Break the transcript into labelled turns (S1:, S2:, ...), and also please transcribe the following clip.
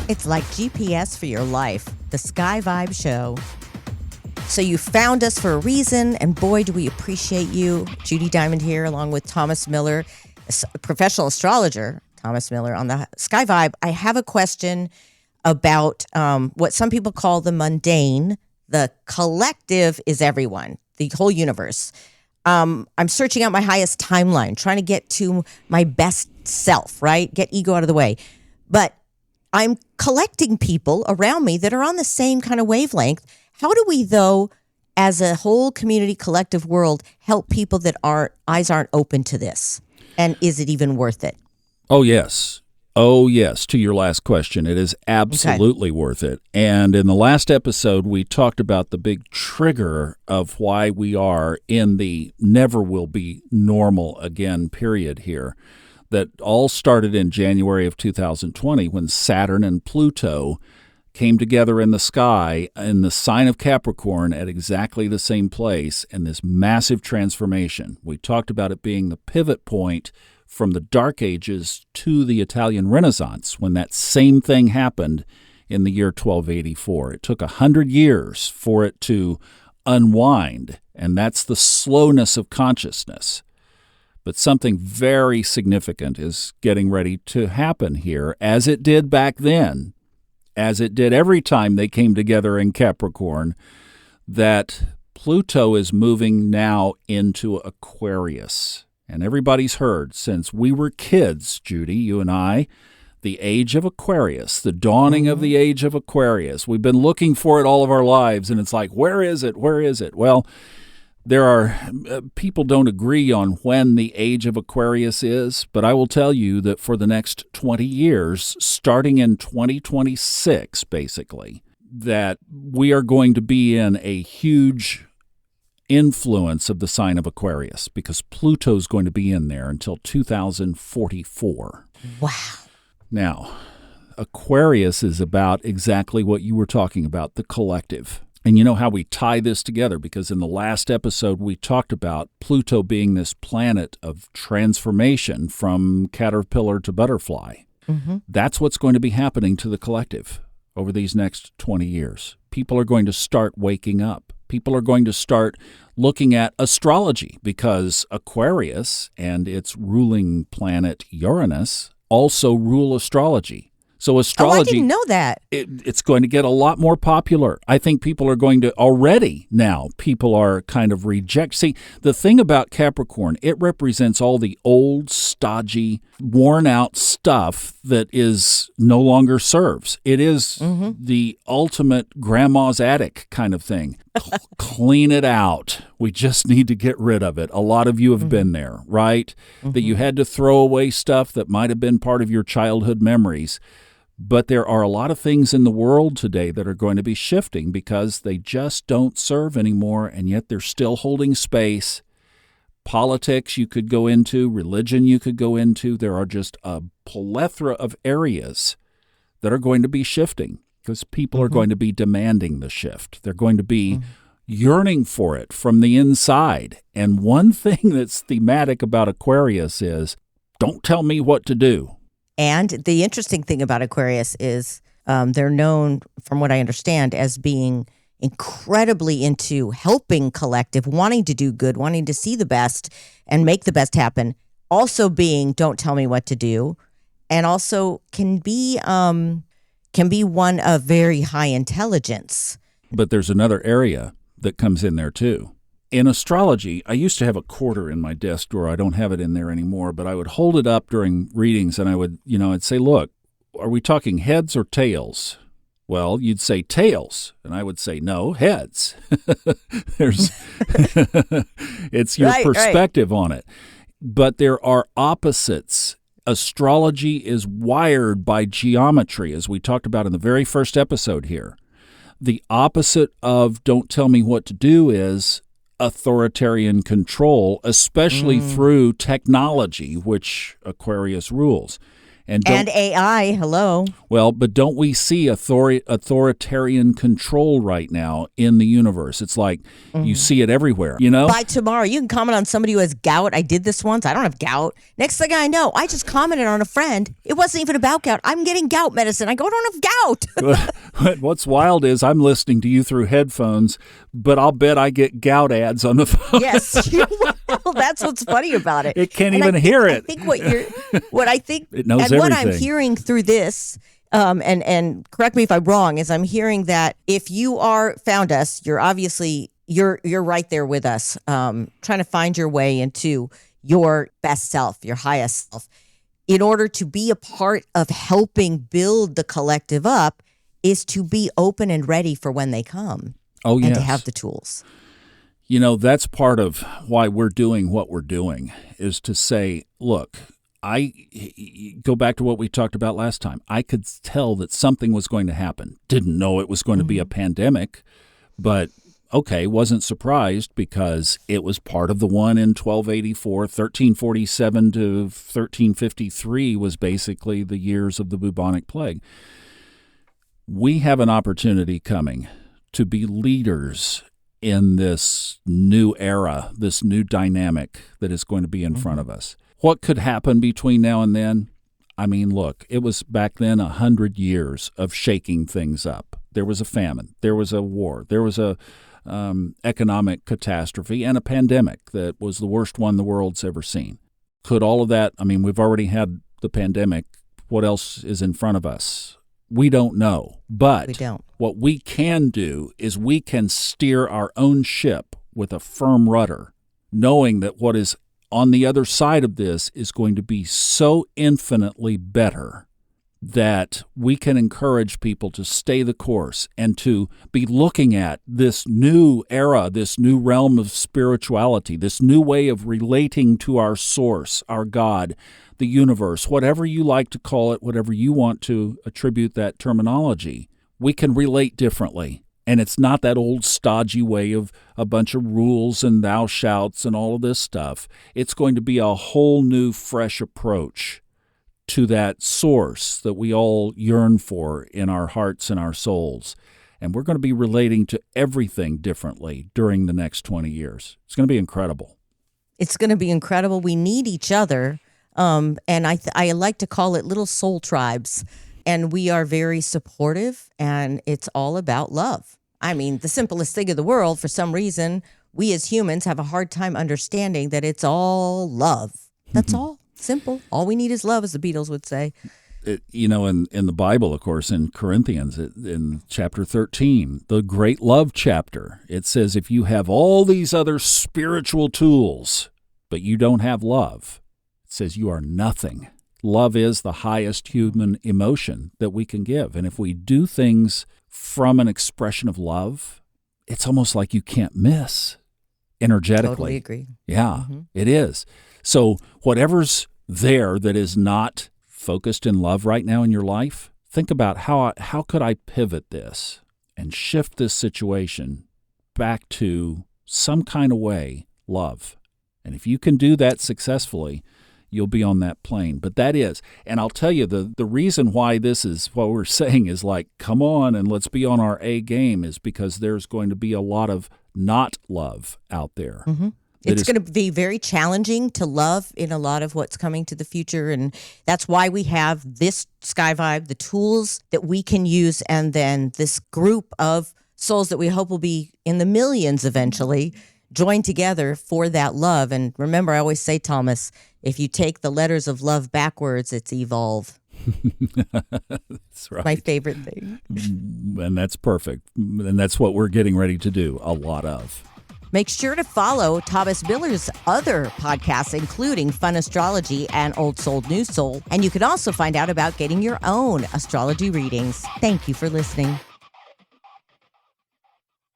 S1: It's like GPS for your life, the Sky Vibe Show. So you found us for a reason, and boy, do we appreciate you. Judi.Diamond here, along with Thomas Miller, a professional astrologer, Thomas Miller, on the Sky Vibe. I have a question about what some people call the mundane. The collective is everyone, the whole universe. I'm searching out my highest timeline, trying to get to my best self, right? Get ego out of the way. But I'm collecting people around me that are on the same kind of wavelength. How do we, though, as a whole community, collective world, help people that eyes aren't open to this? And is it even worth it?
S2: Oh, yes. Oh, yes. To your last question, it is absolutely worth it. And in the last episode, we talked about the big trigger of why we are in the never will be normal again period here. That all started in January of 2020 when Saturn and Pluto came together in the sky in the sign of Capricorn at exactly the same place, and this massive transformation. We talked about it being the pivot point from the Dark Ages to the Italian Renaissance, when that same thing happened in the year 1284. It took 100 years for it to unwind, and that's the slowness of consciousness. But something very significant is getting ready to happen here, as it did back then, as it did every time they came together in Capricorn, that Pluto is moving now into Aquarius. And everybody's heard, since we were kids, Judy, you and I, the age of Aquarius, the dawning of the age of Aquarius. We've been looking for it all of our lives, and it's like, where is it? Where is it? Well, there are people don't agree on when the age of Aquarius is, but I will tell you that for the next 20 years, starting in 2026, basically, that we are going to be in a huge influence of the sign of Aquarius, because Pluto's going to be in there until 2044.
S1: Wow.
S2: Now, Aquarius is about exactly what you were talking about, the collective. And you know how we tie this together, because in the last episode we talked about Pluto being this planet of transformation from caterpillar to butterfly. Mm-hmm. That's what's going to be happening to the collective over these next 20 years. People are going to start waking up. People are going to start looking at astrology, because Aquarius and its ruling planet Uranus also rule astrology. So astrology,
S1: I didn't know that.
S2: It's going to get a lot more popular. I think people are going to people are kind of See, the thing about Capricorn, it represents all the old, stodgy, worn-out stuff that is no longer serves. It is the ultimate grandma's attic kind of thing. Clean it out. We just need to get rid of it. A lot of you have been there, right? That you had to throw away stuff that might have been part of your childhood memories. But there are a lot of things in the world today that are going to be shifting because they just don't serve anymore, and yet they're still holding space. Politics you could go into, religion you could go into. There are just a plethora of areas that are going to be shifting because people are going to be demanding the shift. They're going to be yearning for it from the inside. And one thing that's thematic about Aquarius is, don't tell me what to do.
S1: And the interesting thing about Aquarius is they're known, from what I understand, as being incredibly into helping collective, wanting to do good, wanting to see the best and make the best happen. Also being, don't tell me what to do, and also can be one of very high intelligence.
S2: But there's another area that comes in there too. In astrology, I used to have a quarter in my desk drawer. I don't have it in there anymore, but I would hold it up during readings and I'd say, look, are we talking heads or tails? Well, you'd say tails, and I would say, no, heads. It's your perspective on it. But there are opposites. Astrology is wired by geometry, as we talked about in the very first episode here. The opposite of don't tell me what to do is authoritarian control, especially through technology, which Aquarius rules. And
S1: AI, hello.
S2: Well, but don't we see authoritarian control right now in the universe? It's like you see it everywhere, you know?
S1: By tomorrow, you can comment on somebody who has gout. I did this once. I don't have gout. Next thing I know, I just commented on a friend. It wasn't even about gout. I'm getting gout medicine. I go, I don't have gout.
S2: What's wild is I'm listening to you through headphones, but I'll bet I get gout ads on the phone.
S1: Yes, you will. That's what's funny about it.
S2: It can't even hear it.
S1: I think what I think,
S2: it knows
S1: and
S2: everything.
S1: what I'm hearing through this, and correct me if I'm wrong, is I'm hearing that if you found us, you're obviously you're right there with us, trying to find your way into your best self, your highest self. In order to be a part of helping build the collective up, is to be open and ready for when they come.
S2: Oh, yes.
S1: And to have the tools.
S2: You know, that's part of why we're doing what we're doing, is to say, look, I go back to what we talked about last time. I could tell that something was going to happen. Didn't know it was going to be a pandemic, but okay, wasn't surprised because it was part of the one in 1284. 1347 to 1353 was basically the years of the bubonic plague. We have an opportunity coming to be leaders in this new era, this new dynamic that is going to be in front of us. What could happen between now and then? I mean, look, it was back then 100 years of shaking things up. There was a famine. There was a war. There was a economic catastrophe and a pandemic that was the worst one the world's ever seen. Could all of that, I mean, we've already had the pandemic. What else is in front of us? We don't know. But what we can do is we can steer our own ship with a firm rudder, knowing that what is on the other side of this is going to be so infinitely better that we can encourage people to stay the course and to be looking at this new era, this new realm of spirituality, this new way of relating to our source, our God, the universe, whatever you like to call it, whatever you want to attribute that terminology. We can relate differently. And it's not that old stodgy way of a bunch of rules and thou shouts and all of this stuff. It's going to be a whole new, fresh approach to that source that we all yearn for in our hearts and our souls. And we're going to be relating to everything differently during the next 20 years. It's going to be incredible.
S1: It's going to be incredible. We need each other. And I like to call it little soul tribes. And we are very supportive, and it's all about love. I mean, the simplest thing in the world, for some reason, we as humans have a hard time understanding that it's all love. That's all. Simple. All we need is love, as the Beatles would say.
S2: In the Bible, of course, in Corinthians, in chapter 13, the great love chapter, it says, if you have all these other spiritual tools, but you don't have love, it says you are nothing. Love is the highest human emotion that we can give. And if we do things from an expression of love, it's almost like you can't miss energetically.
S1: Totally agree.
S2: Yeah, it is. So whatever's there that is not focused in love right now in your life, think about how could I pivot this and shift this situation back to some kind of way, love. And if you can do that successfully, you'll be on that plane. But that is, and I'll tell you, the reason why this is what we're saying is like, come on and let's be on our A game, is because there's going to be a lot of not love out there.
S1: It's going to be very challenging to love in a lot of what's coming to the future. And that's why we have this Sky Vibe, the tools that we can use, and then this group of souls that we hope will be in the millions eventually, join together for that love. And remember, I always say, Thomas, if you take the letters of love backwards, it's evolve.
S2: That's right.
S1: My favorite thing.
S2: And that's perfect. And that's what we're getting ready to do a lot of.
S1: Make sure to follow Thomas Miller's other podcasts, including Fun Astrology and Old Soul, New Soul. And you can also find out about getting your own astrology readings. Thank you for listening.